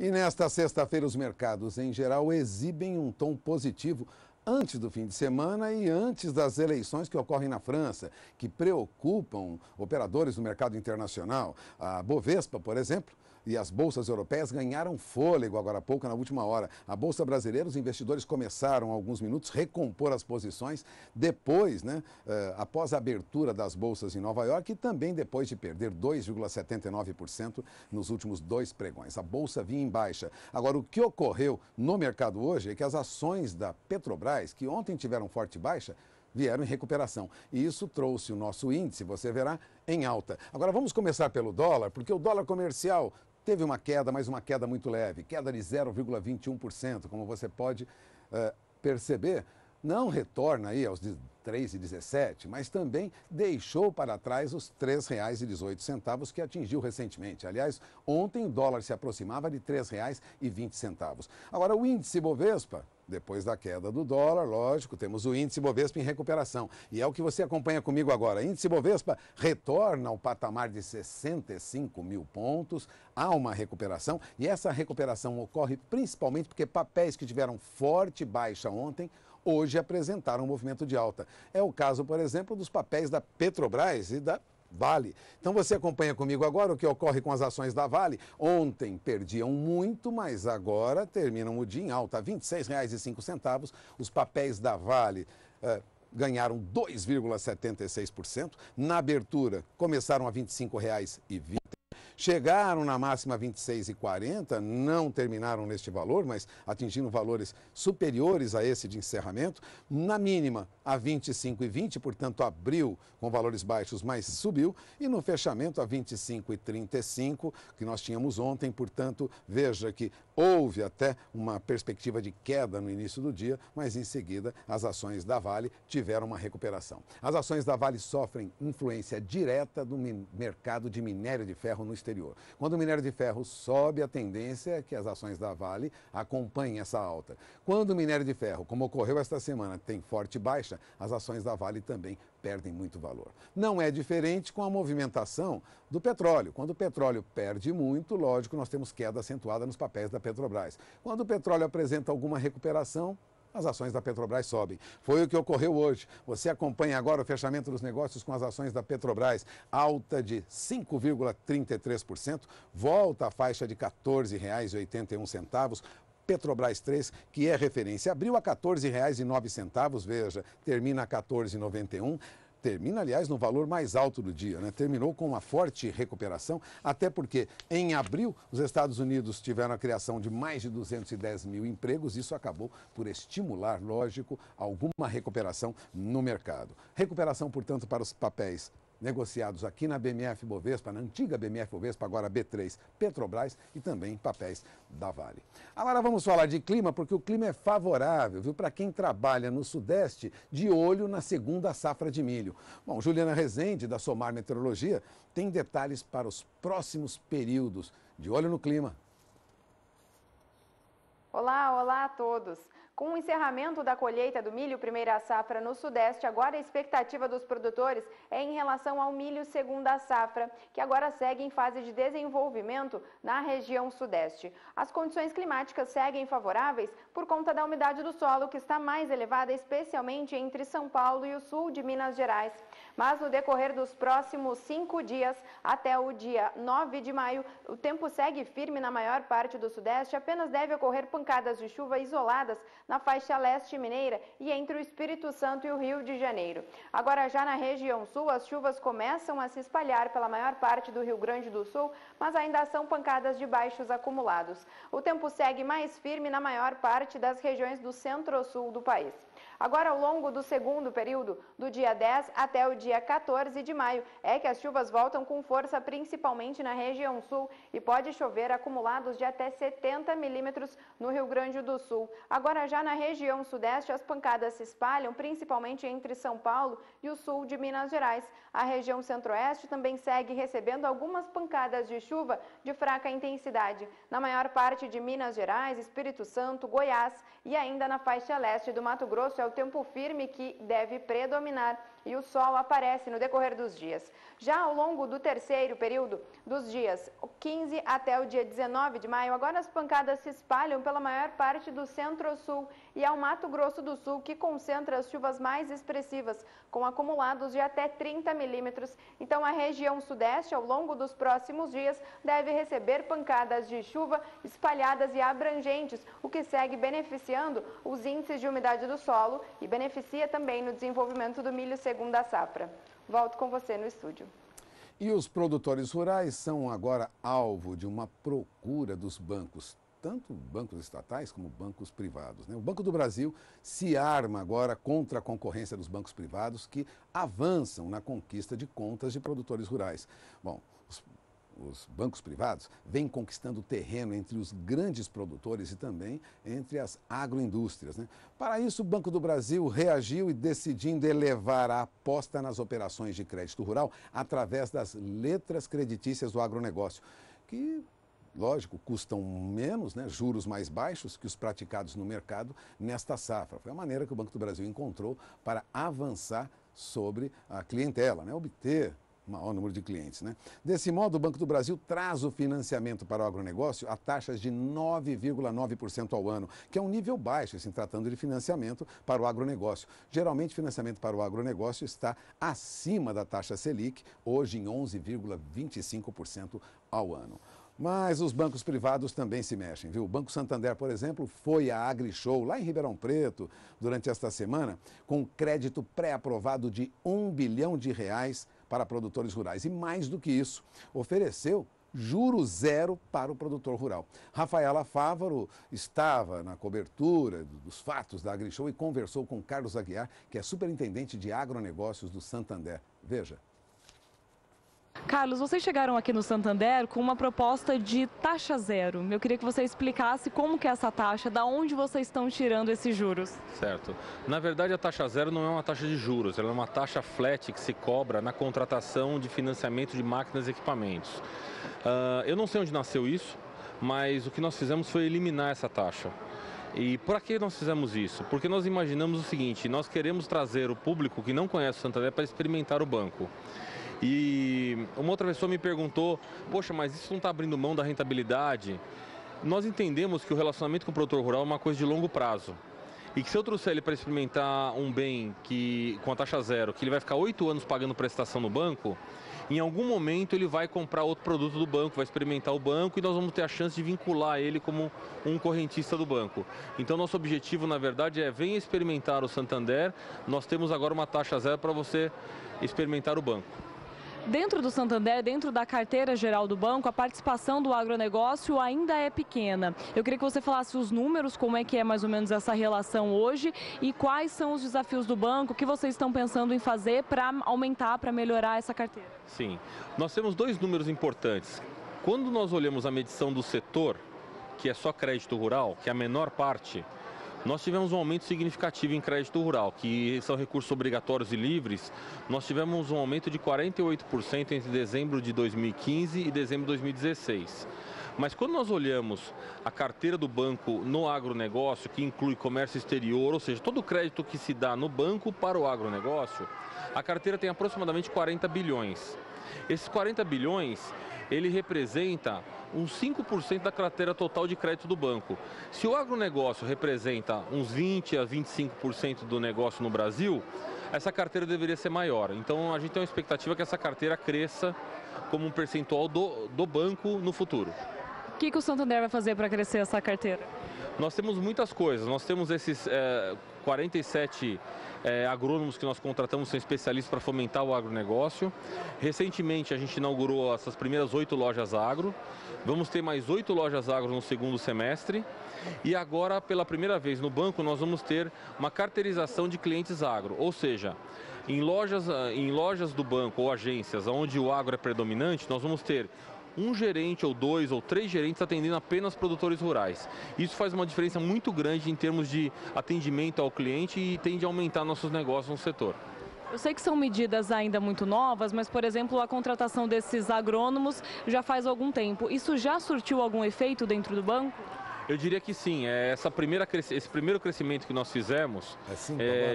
E nesta sexta-feira, os mercados em geral exibem um tom positivo antes do fim de semana e antes das eleições que ocorrem na França, que preocupam operadores do mercado internacional. A Bovespa, por exemplo, e as bolsas europeias ganharam fôlego agora há pouco, na última hora. A Bolsa Brasileira, os investidores começaram há alguns minutos a recompor as posições depois, após a abertura das bolsas em Nova York e também depois de perder 2,79% nos últimos dois pregões. A bolsa vinha em baixa. Agora, o que ocorreu no mercado hoje é que as ações da Petrobras, que ontem tiveram forte baixa, vieram em recuperação. E isso trouxe o nosso índice, você verá, em alta. Agora vamos começar pelo dólar, porque o dólar comercial teve uma queda, mas uma queda muito leve, queda de 0,21%, como você pode perceber. Não retorna aí aos 3,17, mas também deixou para trás os R$ 3,18 que atingiu recentemente. Aliás, ontem o dólar se aproximava de R$ 3,20. Agora, o índice Bovespa, depois da queda do dólar, lógico, temos o índice Bovespa em recuperação. E é o que você acompanha comigo agora. Índice Bovespa retorna ao patamar de 65 mil pontos. Há uma recuperação e essa recuperação ocorre principalmente porque papéis que tiveram forte baixa ontem hoje apresentaram um movimento de alta. É o caso, por exemplo, dos papéis da Petrobras e da Vale. Então você acompanha comigo agora o que ocorre com as ações da Vale. Ontem perdiam muito, mas agora terminam o dia em alta, R$ 26,05. Os papéis da Vale ganharam 2,76%. Na abertura começaram a R$ 25,20. Chegaram na máxima 26,40, não terminaram neste valor, mas atingindo valores superiores a esse de encerramento. Na mínima, a 25,20, portanto, abriu com valores baixos, mas subiu. E no fechamento, a 25,35, que nós tínhamos ontem. Portanto, veja que houve até uma perspectiva de queda no início do dia, mas em seguida as ações da Vale tiveram uma recuperação. As ações da Vale sofrem influência direta do mercado de minério de ferro no exterior. Quando o minério de ferro sobe, a tendência é que as ações da Vale acompanhem essa alta. Quando o minério de ferro, como ocorreu esta semana, tem forte baixa, as ações da Vale também perdem muito valor. Não é diferente com a movimentação do petróleo. Quando o petróleo perde muito, lógico, nós temos queda acentuada nos papéis da Petrobras. Quando o petróleo apresenta alguma recuperação, as ações da Petrobras sobem. Foi o que ocorreu hoje. Você acompanha agora o fechamento dos negócios com as ações da Petrobras, alta de 5,33%, volta à faixa de R$ 14,81. Petrobras 3, que é referência, abriu a R$ 14,09, veja, termina a R$ 14,91. Termina, aliás, no valor mais alto do dia, Terminou com uma forte recuperação, até porque em abril os Estados Unidos tiveram a criação de mais de 210 mil empregos. Isso acabou por estimular, lógico, alguma recuperação no mercado. Recuperação, portanto, para os papéis negociados aqui na BMF Bovespa, na antiga BMF Bovespa, agora B3, Petrobras e também papéis da Vale. Agora vamos falar de clima, porque o clima é favorável, viu, para quem trabalha no Sudeste de olho na segunda safra de milho. Bom, Juliana Rezende, da Somar Meteorologia, tem detalhes para os próximos períodos. De olho no clima. Olá a todos! Com o encerramento da colheita do milho primeira safra no Sudeste, agora a expectativa dos produtores é em relação ao milho segunda safra, que agora segue em fase de desenvolvimento na região Sudeste. As condições climáticas seguem favoráveis por conta da umidade do solo, que está mais elevada, especialmente entre São Paulo e o sul de Minas Gerais. Mas no decorrer dos próximos 5 dias, até o dia 9 de maio, o tempo segue firme na maior parte do Sudeste. Apenas deve ocorrer pancadas de chuva isoladas na faixa leste mineira e entre o Espírito Santo e o Rio de Janeiro. Agora, já na região sul, as chuvas começam a se espalhar pela maior parte do Rio Grande do Sul, mas ainda são pancadas de baixos acumulados. O tempo segue mais firme na maior parte das regiões do centro-sul do país. Agora, ao longo do segundo período, do dia 10 até o dia 14 de maio, é que as chuvas voltam com força, principalmente na região sul, e pode chover acumulados de até 70 milímetros no Rio Grande do Sul. Agora, já na região sudeste, as pancadas se espalham, principalmente entre São Paulo e o sul de Minas Gerais. A região centro-oeste também segue recebendo algumas pancadas de chuva de fraca intensidade, na maior parte de Minas Gerais, Espírito Santo, Goiás e ainda na faixa leste do Mato Grosso. É o tempo firme que deve predominar e o sol aparece no decorrer dos dias. Já ao longo do terceiro período dos dias 15 até o dia 19 de maio, agora as pancadas se espalham pela maior parte do centro-sul e ao Mato Grosso do Sul, que concentra as chuvas mais expressivas, com acumulados de até 30 milímetros. Então, a região sudeste, ao longo dos próximos dias, deve receber pancadas de chuva espalhadas e abrangentes, o que segue beneficiando os índices de umidade do solo e beneficia também no desenvolvimento do milho segunda safra. Volto com você no estúdio. E os produtores rurais são agora alvo de uma procura dos bancos, tanto bancos estatais como bancos privados, né? O Banco do Brasil se arma agora contra a concorrência dos bancos privados que avançam na conquista de contas de produtores rurais. Bom, os bancos privados vêm conquistando terreno entre os grandes produtores e também entre as agroindústrias, né? Para isso, o Banco do Brasil reagiu e decidindo elevar a aposta nas operações de crédito rural através das letras creditícias do agronegócio, que, lógico, custam menos, né? Juros mais baixos que os praticados no mercado nesta safra. Foi a maneira que o Banco do Brasil encontrou para avançar sobre a clientela, né? Obter maior número de clientes, né? Desse modo, o Banco do Brasil traz o financiamento para o agronegócio a taxas de 9,9% ao ano, que é um nível baixo, se tratando de financiamento para o agronegócio. Geralmente, financiamento para o agronegócio está acima da taxa Selic, hoje em 11,25% ao ano. Mas os bancos privados também se mexem, viu? O Banco Santander, por exemplo, foi à AgriShow, lá em Ribeirão Preto, durante esta semana, com crédito pré-aprovado de R$1 bilhão para produtores rurais. E mais do que isso, ofereceu juro zero para o produtor rural. Rafaela Fávaro estava na cobertura dos fatos da AgriShow e conversou com Carlos Aguiar, que é superintendente de agronegócios do Santander. Veja. Carlos, vocês chegaram aqui no Santander com uma proposta de taxa zero. Eu queria que você explicasse como que é essa taxa, da onde vocês estão tirando esses juros. Certo. Na verdade, a taxa zero não é uma taxa de juros, ela é uma taxa flat que se cobra na contratação de financiamento de máquinas e equipamentos. Eu não sei onde nasceu isso, mas o que nós fizemos foi eliminar essa taxa. E por que nós fizemos isso? Porque nós imaginamos o seguinte: nós queremos trazer o público que não conhece o Santander para experimentar o banco. E uma outra pessoa me perguntou, poxa, mas isso não está abrindo mão da rentabilidade? Nós entendemos que o relacionamento com o produtor rural é uma coisa de longo prazo. E que se eu trouxer ele para experimentar um bem com a taxa zero, que ele vai ficar 8 anos pagando prestação no banco, em algum momento ele vai comprar outro produto do banco, vai experimentar o banco e nós vamos ter a chance de vincular ele como um correntista do banco. Então nosso objetivo, na verdade, é venha experimentar o Santander, nós temos agora uma taxa zero para você experimentar o banco. Dentro do Santander, dentro da carteira geral do banco, a participação do agronegócio ainda é pequena. Eu queria que você falasse os números, como é que é mais ou menos essa relação hoje e quais são os desafios do banco, o que vocês estão pensando em fazer para aumentar, para melhorar essa carteira. Sim, nós temos dois números importantes. Quando nós olhamos a medição do setor, que é só crédito rural, que é a menor parte, nós tivemos um aumento significativo em crédito rural, que são recursos obrigatórios e livres. Nós tivemos um aumento de 48% entre dezembro de 2015 e dezembro de 2016. Mas quando nós olhamos a carteira do banco no agronegócio, que inclui comércio exterior, ou seja, todo o crédito que se dá no banco para o agronegócio, a carteira tem aproximadamente 40 bilhões. Esses 40 bilhões, ele representa uns 5% da carteira total de crédito do banco. Se o agronegócio representa uns 20% a 25% do negócio no Brasil, essa carteira deveria ser maior. Então a gente tem uma expectativa que essa carteira cresça como um percentual do banco no futuro. O que o Santander vai fazer para crescer essa carteira? Nós temos muitas coisas. Nós temos esses 47 agrônomos que nós contratamos, são especialistas para fomentar o agronegócio. Recentemente a gente inaugurou essas primeiras 8 lojas agro. Vamos ter mais 8 lojas agro no segundo semestre. E agora, pela primeira vez no banco, nós vamos ter uma carteirização de clientes agro. Ou seja, em lojas do banco ou agências onde o agro é predominante, nós vamos ter um gerente ou 2 ou 3 gerentes atendendo apenas produtores rurais. Isso faz uma diferença muito grande em termos de atendimento ao cliente e tende a aumentar nossos negócios no setor. Eu sei que são medidas ainda muito novas, mas, por exemplo, a contratação desses agrônomos já faz algum tempo. Isso já surtiu algum efeito dentro do banco? Eu diria que sim. Esse primeiro crescimento que nós fizemos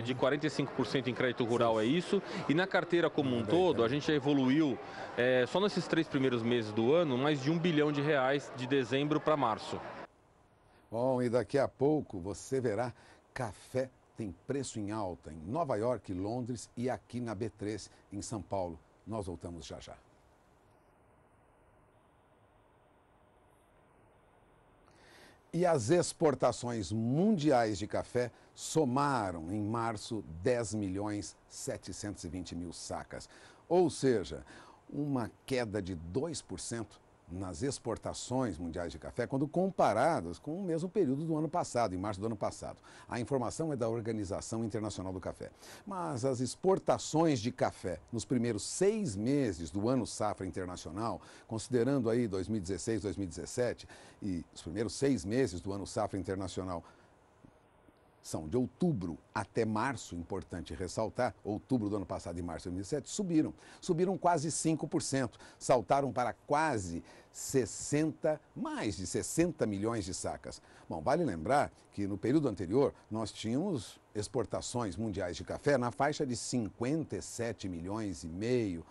de 45% em crédito rural é isso. E na carteira como um todo, a gente já evoluiu, só nesses 3 primeiros meses do ano, mais de R$1 bilhão de dezembro para março. Bom, e daqui a pouco você verá café tem preço em alta em Nova York, Londres e aqui na B3 em São Paulo. Nós voltamos já já. E as exportações mundiais de café somaram em março 10.720.000 sacas, ou seja, uma queda de 2% nas exportações mundiais de café quando comparadas com o mesmo período do ano passado, em março do ano passado. A informação é da Organização Internacional do Café. Mas as exportações de café nos primeiros 6 meses do ano safra internacional, considerando aí 2016, 2017 e os primeiros 6 meses do ano safra internacional, são de outubro até março, importante ressaltar, outubro do ano passado e março de 2017, subiram quase 5%, saltaram para quase mais de 60 milhões de sacas. Bom, vale lembrar que no período anterior nós tínhamos exportações mundiais de café na faixa de 57 milhões e meio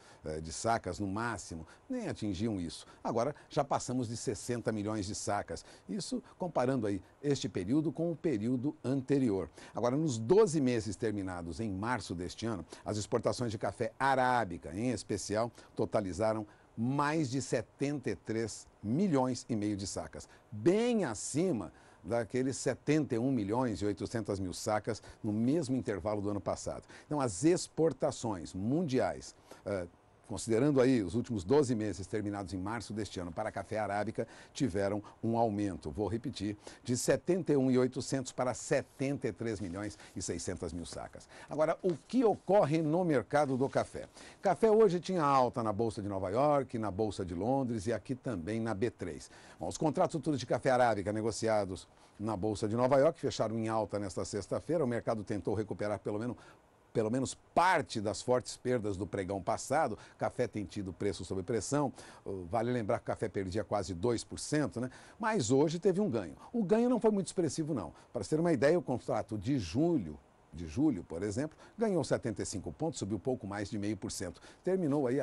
de sacas no máximo, nem atingiam isso. Agora já passamos de 60 milhões de sacas, isso comparando aí este período com o período anterior. Agora, nos 12 meses terminados em março deste ano, as exportações de café arábica, em especial, totalizaram mais de 73 milhões e meio de sacas, bem acima daqueles 71 milhões e 800 mil sacas no mesmo intervalo do ano passado. Então, as exportações mundiais, considerando aí os últimos 12 meses terminados em março deste ano para café arábica, tiveram um aumento, vou repetir, de 71.800 para 73 milhões e 600 mil sacas. Agora, o que ocorre no mercado do café? Café hoje tinha alta na Bolsa de Nova York, na Bolsa de Londres e aqui também na B3. Bom, os contratos futuros de café arábica negociados na Bolsa de Nova York fecharam em alta nesta sexta-feira. O mercado tentou recuperar pelo menos parte das fortes perdas do pregão passado. Café tem tido preço sob pressão, vale lembrar que o café perdia quase 2%, né? Mas hoje teve um ganho. O ganho não foi muito expressivo, não. Para ter uma ideia, o contrato de julho, por exemplo, ganhou 75 pontos, subiu pouco mais de 0,5%. Terminou aí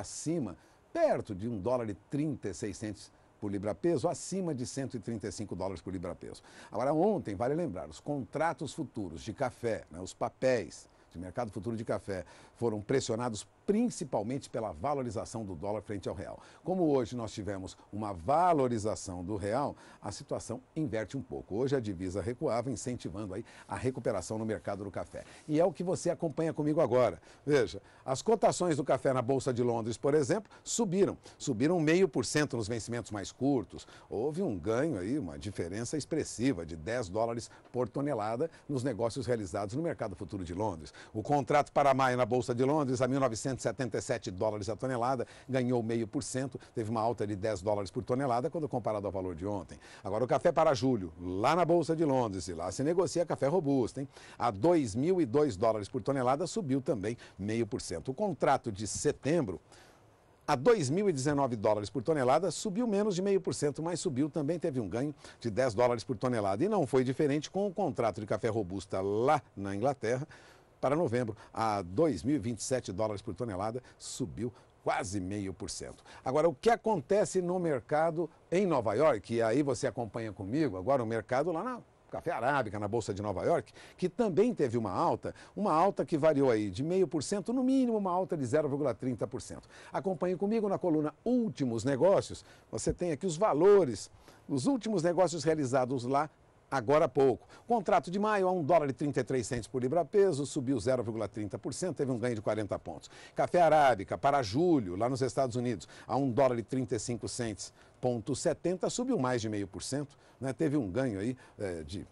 perto de $1,36 por libra-peso, acima de $135 por libra-peso. Agora, ontem, vale lembrar, os contratos futuros de café, né, os papéis de mercado futuro de café, foram pressionados principalmente pela valorização do dólar frente ao real. Como hoje nós tivemos uma valorização do real, a situação inverte um pouco. Hoje a divisa recuava, incentivando aí a recuperação no mercado do café. E é o que você acompanha comigo agora. Veja, as cotações do café na Bolsa de Londres, por exemplo, subiram 0,5% nos vencimentos mais curtos. Houve um ganho aí, uma diferença expressiva de $10 por tonelada nos negócios realizados no mercado futuro de Londres. O contrato para maio na Bolsa de Londres, a $1.977 a tonelada, ganhou 0,5%, teve uma alta de $10 por tonelada quando comparado ao valor de ontem. Agora, o café para julho, lá na Bolsa de Londres, e lá se negocia café robusto, hein? A $2.002 por tonelada, subiu também 0,5%. O contrato de setembro, a $2.019 por tonelada, subiu menos de 0,5%, mas subiu também, teve um ganho de $10 por tonelada. E não foi diferente com o contrato de café robusta lá na Inglaterra. Para novembro, a $2.027 por tonelada, subiu quase 0,5%. Agora, o que acontece no mercado em Nova York, e aí você acompanha comigo, agora o mercado lá na café arábica, na Bolsa de Nova York, que também teve uma alta que variou aí de 0,5%, no mínimo uma alta de 0,30%. Acompanhe comigo na coluna Últimos Negócios, você tem aqui os valores, os últimos negócios realizados lá agora há pouco. Contrato de maio a $1,33 por libra-peso, subiu 0,30%, teve um ganho de 40 pontos. Café arábica para julho, lá nos Estados Unidos, a $1,35,70, subiu mais de 0,5%, né? Teve um ganho aí de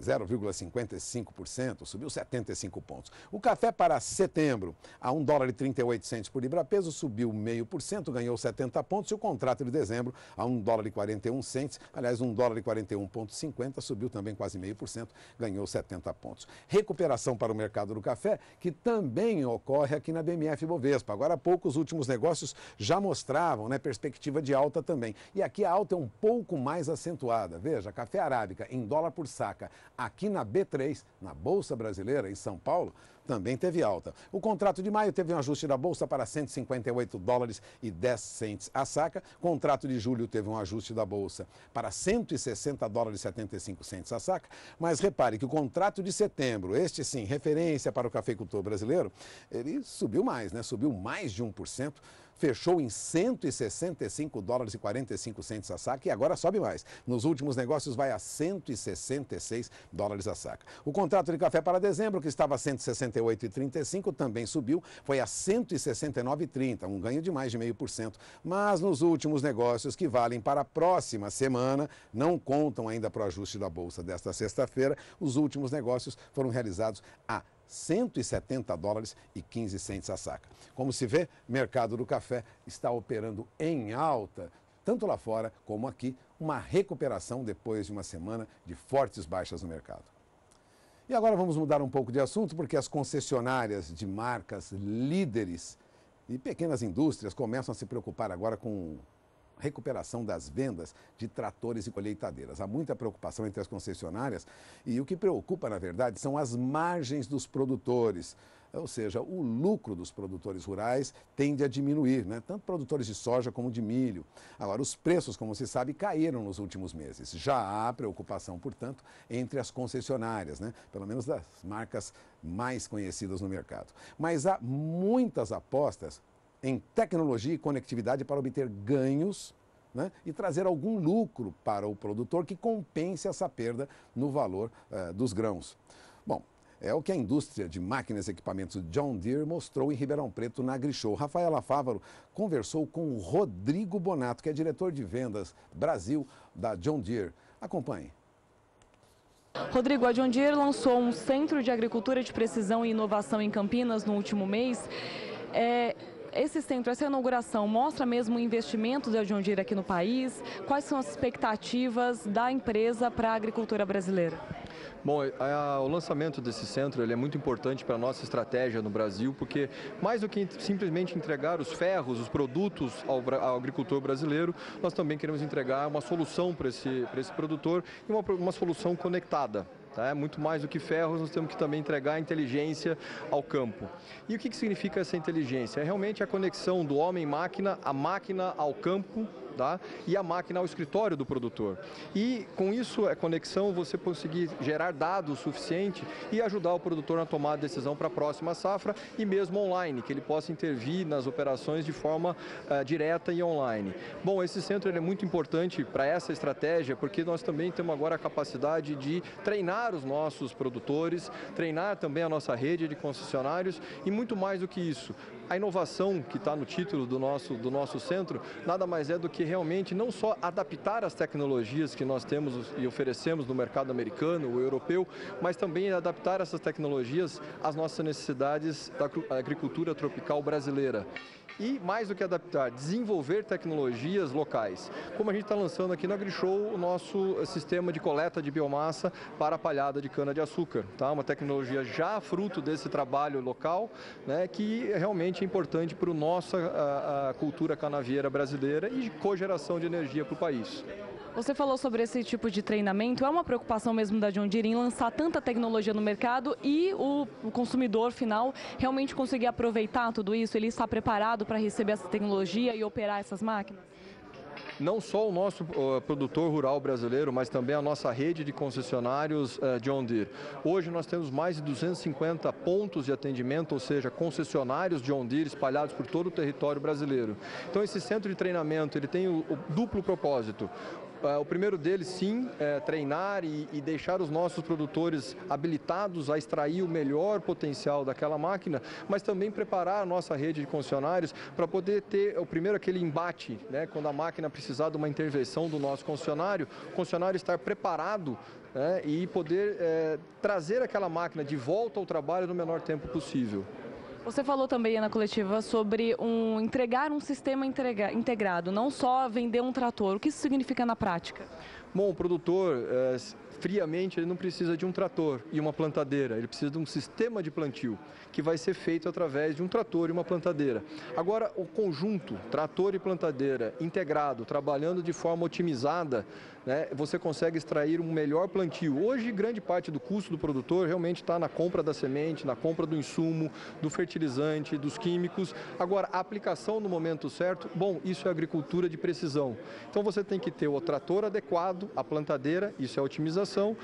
0,55%, subiu 75 pontos. O café para setembro, a $1,38 por libra-peso, subiu 0,5%, ganhou 70 pontos. E o contrato de dezembro, a $1,41, aliás, $1,41,50, subiu também quase 0,5%, ganhou 70 pontos. Recuperação para o mercado do café, que também ocorre aqui na BMF Bovespa. Agora há pouco, os últimos negócios já mostravam, né, perspectiva de alta também. E aqui a alta é um pouco mais acentuada. Veja, café arábica em dólar por saca, aqui na B3, na Bolsa Brasileira, em São Paulo, também teve alta. O contrato de maio teve um ajuste da Bolsa para $158,10 a saca. O contrato de julho teve um ajuste da Bolsa para $160,75 a saca. Mas repare que o contrato de setembro, este sim, referência para o cafeicultor brasileiro, ele subiu mais, né? Subiu mais de 1%. Fechou em $165,45 a saca e agora sobe mais. Nos últimos negócios vai a $166 a saca. O contrato de café para dezembro, que estava a $168,35, também subiu, foi a $169,30, um ganho de mais de 0,5%. Mas nos últimos negócios, que valem para a próxima semana, não contam ainda para o ajuste da Bolsa desta sexta-feira, os últimos negócios foram realizados a $170,15 a saca. Como se vê, o mercado do café está operando em alta, tanto lá fora como aqui, uma recuperação depois de uma semana de fortes baixas no mercado. E agora vamos mudar um pouco de assunto, porque as concessionárias de marcas líderes e pequenas indústrias começam a se preocupar agora com recuperação das vendas de tratores e colheitadeiras. Há muita preocupação entre as concessionárias e o que preocupa, na verdade, são as margens dos produtores. Ou seja, o lucro dos produtores rurais tende a diminuir, né? Tanto produtores de soja como de milho. Agora, os preços, como se sabe, caíram nos últimos meses. Já há preocupação, portanto, entre as concessionárias, né? Pelo menos das marcas mais conhecidas no mercado. Mas há muitas apostas em tecnologia e conectividade para obter ganhos, né, e trazer algum lucro para o produtor que compense essa perda no valor dos grãos. Bom, é o que a indústria de máquinas e equipamentos John Deere mostrou em Ribeirão Preto na AgriShow. Rafaela Fávaro conversou com o Rodrigo Bonato, que é diretor de vendas Brasil da John Deere. Acompanhe. Rodrigo, a John Deere lançou um centro de agricultura de precisão e inovação em Campinas no último mês. Esse centro, essa inauguração, mostra mesmo o investimento da John Deere aqui no país? Quais são as expectativas da empresa para a agricultura brasileira? Bom, o lançamento desse centro ele é muito importante para a nossa estratégia no Brasil, porque mais do que simplesmente entregar os ferros, os produtos ao agricultor brasileiro, nós também queremos entregar uma solução para esse produtor e uma solução conectada. Tá? Muito mais do que ferros, nós temos que também entregar inteligência ao campo. E o que significa essa inteligência? É realmente a conexão do homem-máquina, a máquina ao campo, tá? E a máquina ao escritório do produtor. E com isso, a conexão, você conseguir gerar dados suficientes e ajudar o produtor na tomada de decisão para a próxima safra e mesmo online, que ele possa intervir nas operações de forma direta e online. Bom, esse centro ele é muito importante para essa estratégia, porque nós também temos agora a capacidade de treinar os nossos produtores, treinar também a nossa rede de concessionários e muito mais do que isso. A inovação que está no título do nosso centro nada mais é do que realmente não só adaptar as tecnologias que nós temos e oferecemos no mercado americano, o europeu, mas também adaptar essas tecnologias às nossas necessidades da agricultura tropical brasileira. E, mais do que adaptar, desenvolver tecnologias locais. Como a gente está lançando aqui na AgriShow, o nosso sistema de coleta de biomassa para a palhada de cana-de-açúcar. Tá? Uma tecnologia já fruto desse trabalho local, né, que realmente é importante para a nossa cultura canavieira brasileira e de cogeração de energia para o país. Você falou sobre esse tipo de treinamento, é uma preocupação mesmo da John Deere em lançar tanta tecnologia no mercado e o consumidor final realmente conseguir aproveitar tudo isso? Ele está preparado para receber essa tecnologia e operar essas máquinas? Não só o nosso produtor rural brasileiro, mas também a nossa rede de concessionários John Deere. Hoje nós temos mais de 250 pontos de atendimento, ou seja, concessionários John Deere espalhados por todo o território brasileiro. Então esse centro de treinamento ele tem o duplo propósito. O primeiro deles, sim, é treinar e deixar os nossos produtores habilitados a extrair o melhor potencial daquela máquina, mas também preparar a nossa rede de concessionários para poder ter, primeiro, aquele embate, né, quando a máquina precisar de uma intervenção do nosso concessionário, o concessionário estar preparado, né, e poder trazer aquela máquina de volta ao trabalho no menor tempo possível. Você falou também na coletiva sobre entregar um sistema integrado, não só vender um trator. O que isso significa na prática? Bom, o produtor, friamente, ele não precisa de um trator e uma plantadeira, ele precisa de um sistema de plantio, que vai ser feito através de um trator e uma plantadeira. Agora, o conjunto, trator e plantadeira, integrado, trabalhando de forma otimizada, né, você consegue extrair um melhor plantio. Hoje, grande parte do custo do produtor realmente está na compra da semente, na compra do insumo, do fertilizante, dos químicos. Agora, a aplicação no momento certo, bom, isso é agricultura de precisão. Então, você tem que ter o trator adequado, a plantadeira, isso é otimização.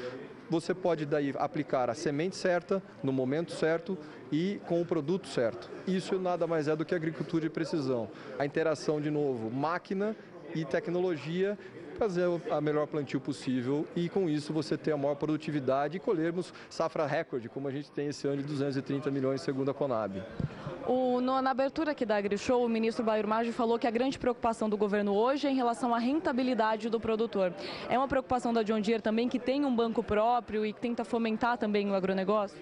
Você pode daí aplicar a semente certa, no momento certo e com o produto certo. Isso nada mais é do que agricultura de precisão. A interação, de novo, máquina e tecnologia, fazer a melhor plantio possível e com isso você ter a maior produtividade e colhermos safra recorde, como a gente tem esse ano de 230 milhões segundo a Conab. Na abertura aqui da AgriShow, o ministro Baio Maggi falou que a grande preocupação do governo hoje é em relação à rentabilidade do produtor. É uma preocupação da John Deere também, que tem um banco próprio e que tenta fomentar também o agronegócio?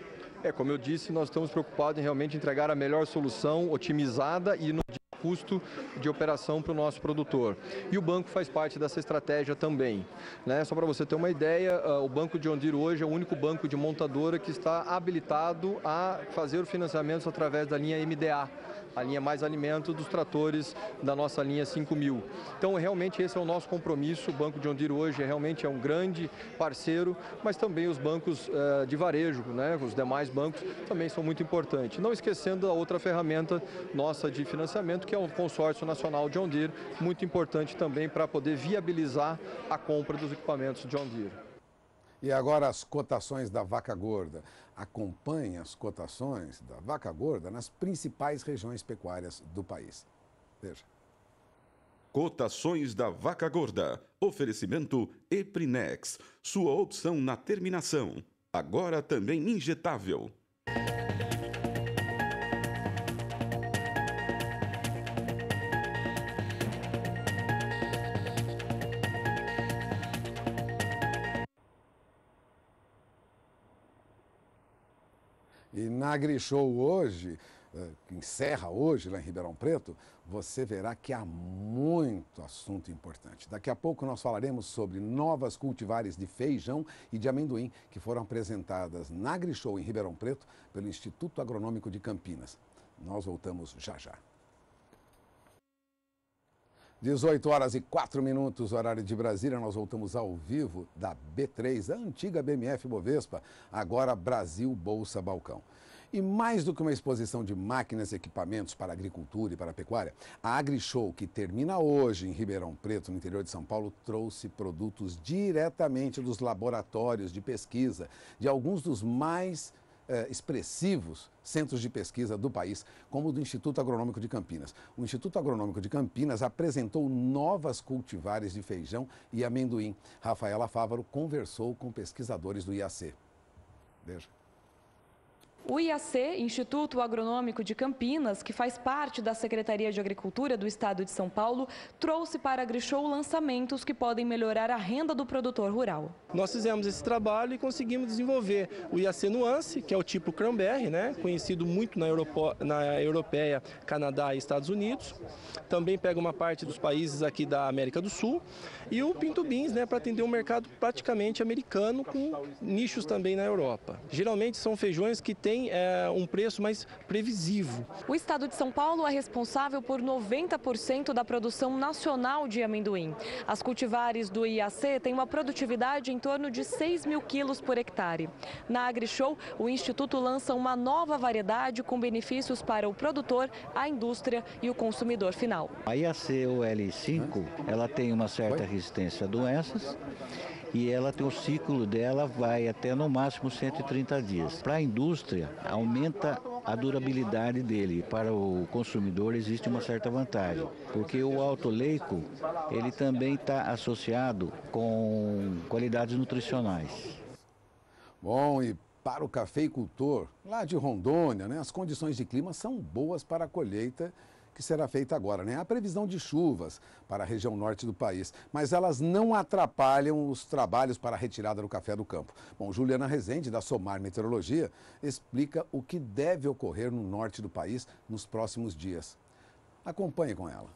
Como eu disse, nós estamos preocupados em realmente entregar a melhor solução, otimizada e no custo de operação para o nosso produtor. E o banco faz parte dessa estratégia também, né? Só para você ter uma ideia, o Banco John Deere hoje é o único banco de montadora que está habilitado a fazer o financiamento através da linha MDA, a linha Mais Alimento dos tratores da nossa linha 5000. Então, realmente, esse é o nosso compromisso. O Banco John Deere hoje realmente é um grande parceiro, mas também os bancos de varejo, né? Os demais bancos também são muito importantes. Não esquecendo a outra ferramenta nossa de financiamento, que é o Consórcio Nacional John Deere, muito importante também para poder viabilizar a compra dos equipamentos John Deere. E agora as cotações da vaca gorda. Acompanhe as cotações da vaca gorda nas principais regiões pecuárias do país. Veja. Cotações da vaca gorda. Oferecimento Eprinex. Sua opção na terminação. Agora também injetável. E na AgriShow hoje, que encerra hoje lá em Ribeirão Preto, você verá que há muito assunto importante. Daqui a pouco nós falaremos sobre novas cultivares de feijão e de amendoim que foram apresentadas na AgriShow em Ribeirão Preto pelo Instituto Agronômico de Campinas. Nós voltamos já já. 18h04, horário de Brasília, nós voltamos ao vivo da B3, a antiga BMF Bovespa, agora Brasil Bolsa Balcão. E mais do que uma exposição de máquinas e equipamentos para a agricultura e para a pecuária, a AgriShow, que termina hoje em Ribeirão Preto, no interior de São Paulo, trouxe produtos diretamente dos laboratórios de pesquisa de alguns dos mais expressivos centros de pesquisa do país, como o do Instituto Agronômico de Campinas. O Instituto Agronômico de Campinas apresentou novas cultivares de feijão e amendoim. Rafaela Fávaro conversou com pesquisadores do IAC. Veja. O IAC, Instituto Agronômico de Campinas, que faz parte da Secretaria de Agricultura do Estado de São Paulo, trouxe para a AgriShow lançamentos que podem melhorar a renda do produtor rural. Nós fizemos esse trabalho e conseguimos desenvolver o IAC Nuance, que é o tipo Cranberry, né, conhecido muito na Europeia, Canadá e Estados Unidos. Também pega uma parte dos países aqui da América do Sul. E o Pinto Beans, né, para atender um mercado praticamente americano, com nichos também na Europa. Geralmente são feijões que têm um preço mais previsível. O estado de São Paulo é responsável por 90% da produção nacional de amendoim. As cultivares do IAC têm uma produtividade em torno de 6 mil quilos por hectare. Na AgriShow, o Instituto lança uma nova variedade com benefícios para o produtor, a indústria e o consumidor final. A IAC OL5, ela tem uma certa resistência a doenças. E ela tem o ciclo dela, vai até no máximo 130 dias. Para a indústria, aumenta a durabilidade dele. Para o consumidor existe uma certa vantagem, porque o alto oleico, ele também está associado com qualidades nutricionais. Bom, e para o cafeicultor lá de Rondônia, né, as condições de clima são boas para a colheita que será feita agora, né? Há previsão de chuvas para a região norte do país, mas elas não atrapalham os trabalhos para a retirada do café do campo. Bom, Juliana Rezende, da Somar Meteorologia, explica o que deve ocorrer no norte do país nos próximos dias. Acompanhe com ela.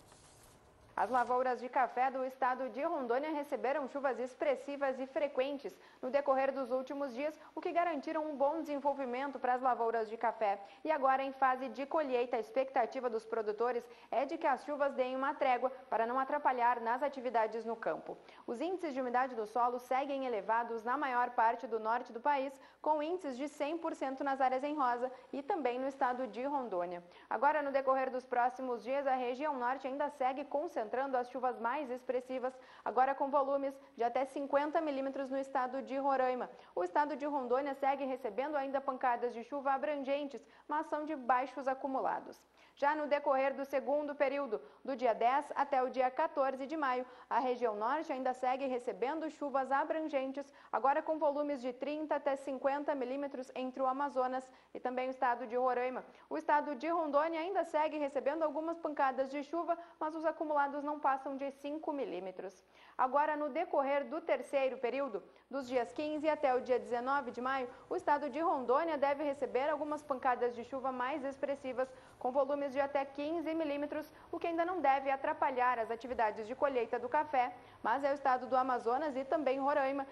As lavouras de café do estado de Rondônia receberam chuvas expressivas e frequentes no decorrer dos últimos dias, o que garantiram um bom desenvolvimento para as lavouras de café. E agora, em fase de colheita, a expectativa dos produtores é de que as chuvas deem uma trégua para não atrapalhar nas atividades no campo. Os índices de umidade do solo seguem elevados na maior parte do norte do país, com índices de 100% nas áreas em rosa e também no estado de Rondônia. Agora, no decorrer dos próximos dias, a região norte ainda segue concentrando as chuvas mais expressivas, agora com volumes de até 50 milímetros no estado de Roraima. O estado de Rondônia segue recebendo ainda pancadas de chuva abrangentes, mas são de baixos acumulados. Já no decorrer do segundo período, do dia 10 até o dia 14 de maio, a região norte ainda segue recebendo chuvas abrangentes, agora com volumes de 30 até 50 milímetros entre o Amazonas e também o estado de Roraima. O estado de Rondônia ainda segue recebendo algumas pancadas de chuva, mas os acumulados não passam de 5 milímetros. Agora, no decorrer do terceiro período, dos dias 15 até o dia 19 de maio, o estado de Rondônia deve receber algumas pancadas de chuva mais expressivas, com volumes de até 15 milímetros, o que ainda não deve atrapalhar as atividades de colheita do café, mas é o estado do Amazonas e também Roraima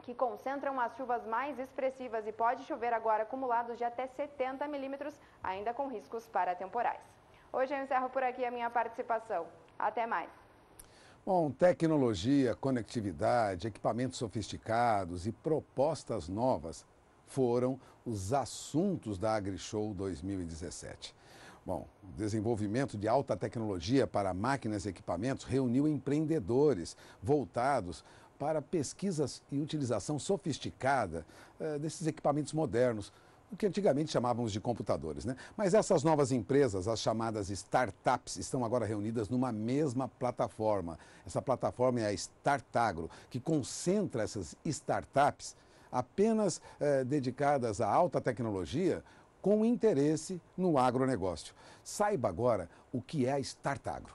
que concentram as chuvas mais expressivas e pode chover agora acumulados de até 70 milímetros, ainda com riscos para temporais. Hoje eu encerro por aqui a minha participação. Até mais. Bom, tecnologia, conectividade, equipamentos sofisticados e propostas novas foram os assuntos da AgriShow 2017. Bom, o desenvolvimento de alta tecnologia para máquinas e equipamentos reuniu empreendedores voltados para pesquisas e utilização sofisticada desses equipamentos modernos, o que antigamente chamávamos de computadores, né? Mas essas novas empresas, as chamadas startups, estão agora reunidas numa mesma plataforma. Essa plataforma é a Startagro, que concentra essas startups apenas dedicadas à alta tecnologia, com interesse no agronegócio. Saiba agora o que é a Startagro.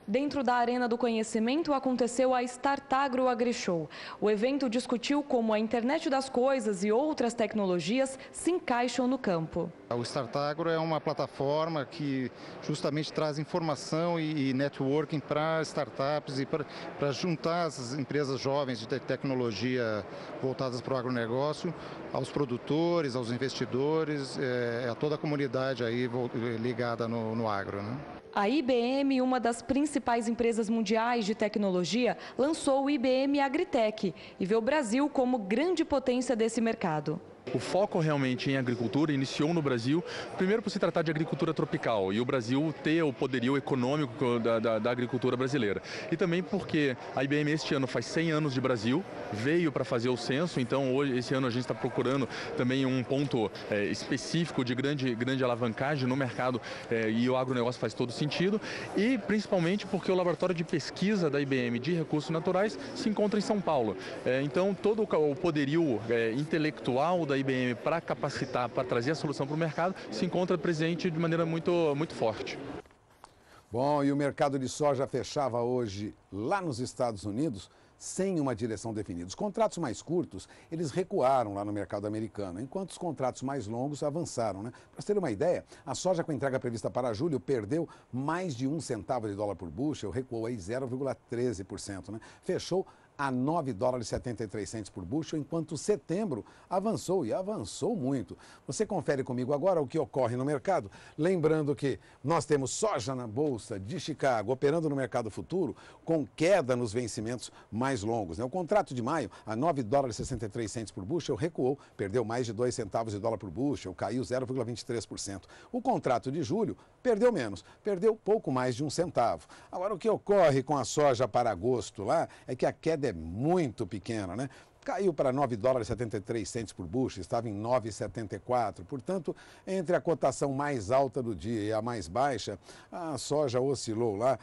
Dentro da Arena do Conhecimento aconteceu a Startagro AgriShow. O evento discutiu como a internet das coisas e outras tecnologias se encaixam no campo. O Startagro é uma plataforma que justamente traz informação e networking para startups e para juntar as empresas jovens de tecnologia voltadas para o agronegócio, aos produtores, aos investidores, a toda a comunidade aí ligada no agro, né? A IBM, uma das principais empresas mundiais de tecnologia, lançou o IBM Agritech e vê o Brasil como grande potência desse mercado. O foco realmente em agricultura iniciou no Brasil, primeiro por se tratar de agricultura tropical e o Brasil ter o poderio econômico da agricultura brasileira. E também porque a IBM este ano faz 100 anos de Brasil, veio para fazer o censo, então hoje, esse ano a gente está procurando também um ponto específico de grande alavancagem no mercado e o agronegócio faz todo sentido. E principalmente porque o laboratório de pesquisa da IBM de recursos naturais se encontra em São Paulo. Então todo o poderio intelectual da IBM para capacitar, para trazer a solução para o mercado, se encontra presente de maneira muito forte. Bom, e o mercado de soja fechava hoje lá nos Estados Unidos sem uma direção definida. Os contratos mais curtos, eles recuaram lá no mercado americano, enquanto os contratos mais longos avançaram, né? Para você ter uma ideia, a soja com entrega prevista para julho perdeu mais de 1 centavo de dólar por bushel, recuou aí 0,13%, né? Fechou a $9,73 por bushel, enquanto setembro avançou e avançou muito. Você confere comigo agora o que ocorre no mercado, lembrando que nós temos soja na Bolsa de Chicago operando no mercado futuro com queda nos vencimentos mais longos, né? O contrato de maio a $9,63 por bushel recuou, perdeu mais de 2 centavos de dólar por bushel, caiu 0,23%. O contrato de julho perdeu menos, perdeu pouco mais de 1 centavo. Agora, o que ocorre com a soja para agosto lá é que a queda é muito pequena, né? caiu para 9 dólares e 73 centes por bushel, estava em 9,74. Portanto, entre a cotação mais alta do dia e a mais baixa, a soja oscilou lá,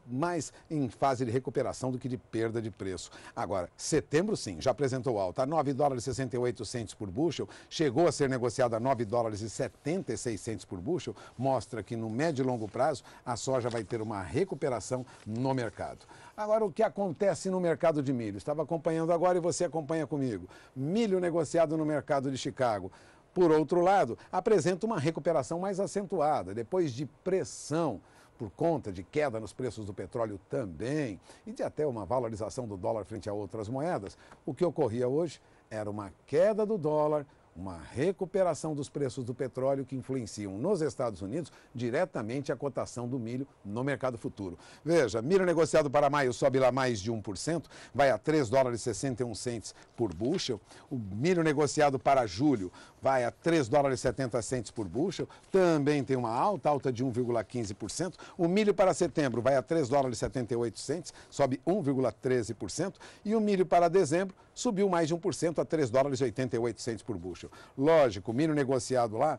mais em fase de recuperação do que de perda de preço. Agora, setembro sim, já apresentou alta, 9 dólares e 68 centes por bushel, chegou a ser negociada a 9 dólares e 76 centes por bushel, mostra que no médio e longo prazo a soja vai ter uma recuperação no mercado. Agora, o que acontece no mercado de milho? Estava acompanhando agora e você acompanha comigo. Milho negociado no mercado de Chicago. Por outro lado, apresenta uma recuperação mais acentuada, depois de pressão por conta de queda nos preços do petróleo também e de até uma valorização do dólar frente a outras moedas. O que ocorria hoje era uma queda do dólar, uma recuperação dos preços do petróleo que influenciam nos Estados Unidos diretamente a cotação do milho no mercado futuro. Veja, milho negociado para maio sobe lá mais de 1%, vai a 3 dólares e 61 centes por bushel. O milho negociado para julho vai a 3 dólares e 70 centes por bushel, também tem uma alta de 1,15%. O milho para setembro vai a 3 dólares e 78 centes, sobe 1,13%. E o milho para dezembro subiu mais de 1% a 3 dólares e 88 centes por bushel. Lógico, o milho negociado lá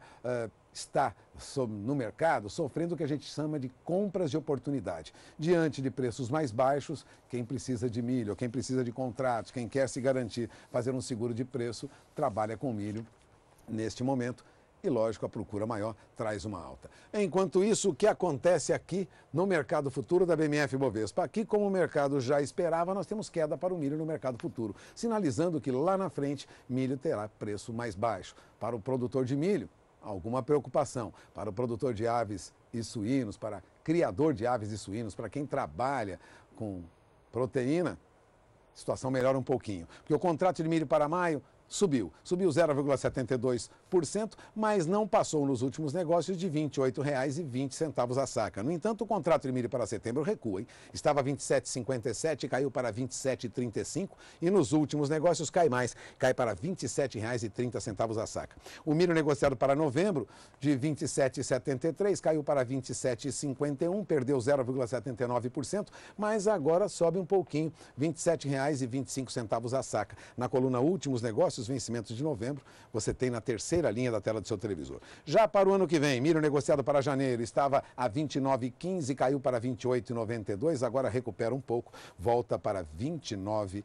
está no mercado sofrendo o que a gente chama de compras de oportunidade. Diante de preços mais baixos, quem precisa de milho, quem precisa de contratos, quem quer se garantir, fazer um seguro de preço, trabalha com milho neste momento. E, lógico, a procura maior traz uma alta. Enquanto isso, o que acontece aqui no mercado futuro da BMF-Bovespa? Aqui, como o mercado já esperava, nós temos queda para o milho no mercado futuro, sinalizando que lá na frente, milho terá preço mais baixo. Para o produtor de milho, alguma preocupação. Para o produtor de aves e suínos, para criador de aves e suínos, para quem trabalha com proteína, a situação melhora um pouquinho. Porque o contrato de milho para maio subiu 0,72%, mas não passou nos últimos negócios de R$ 28,20 a saca. No entanto, o contrato de milho para setembro recua, hein? Estava a 27,57 e caiu para 27,35 e nos últimos negócios cai mais, cai para R$ 27,30 a saca. O milho negociado para novembro de 27,73 caiu para 27,51, perdeu 0,79%, mas agora sobe um pouquinho, R$ 27,25 a saca. Na coluna últimos negócios, vencimentos de novembro, você tem na terceira linha da tela do seu televisor. Já para o ano que vem, milho negociado para janeiro estava a 29,15, caiu para 28,92, agora recupera um pouco, volta para R$ 29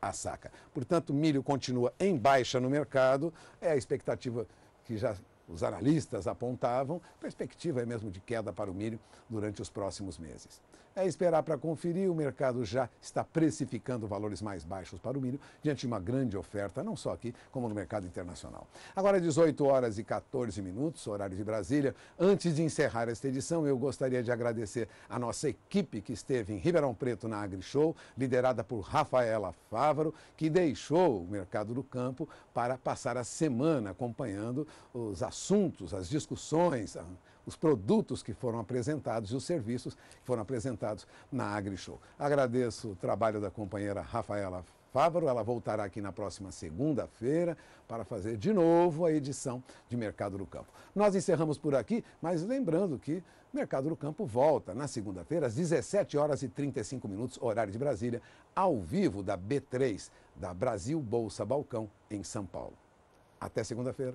a saca. Portanto, milho continua em baixa no mercado, é a expectativa que já os analistas apontavam, perspectiva é mesmo de queda para o milho durante os próximos meses. É esperar para conferir, o mercado já está precificando valores mais baixos para o milho, diante de uma grande oferta, não só aqui, como no mercado internacional. Agora, 18 horas e 14 minutos, horário de Brasília. Antes de encerrar esta edição, eu gostaria de agradecer a nossa equipe que esteve em Ribeirão Preto na AgriShow, liderada por Rafaela Fávaro, que deixou o mercado do campo para passar a semana acompanhando os assuntos, as discussões, os produtos que foram apresentados e os serviços que foram apresentados na AgriShow. Agradeço o trabalho da companheira Rafaela Fávaro, ela voltará aqui na próxima segunda-feira para fazer de novo a edição de Mercado do Campo. Nós encerramos por aqui, mas lembrando que Mercado do Campo volta na segunda-feira às 17 horas e 35 minutos, horário de Brasília, ao vivo da B3, da Brasil Bolsa Balcão, em São Paulo. Até segunda-feira.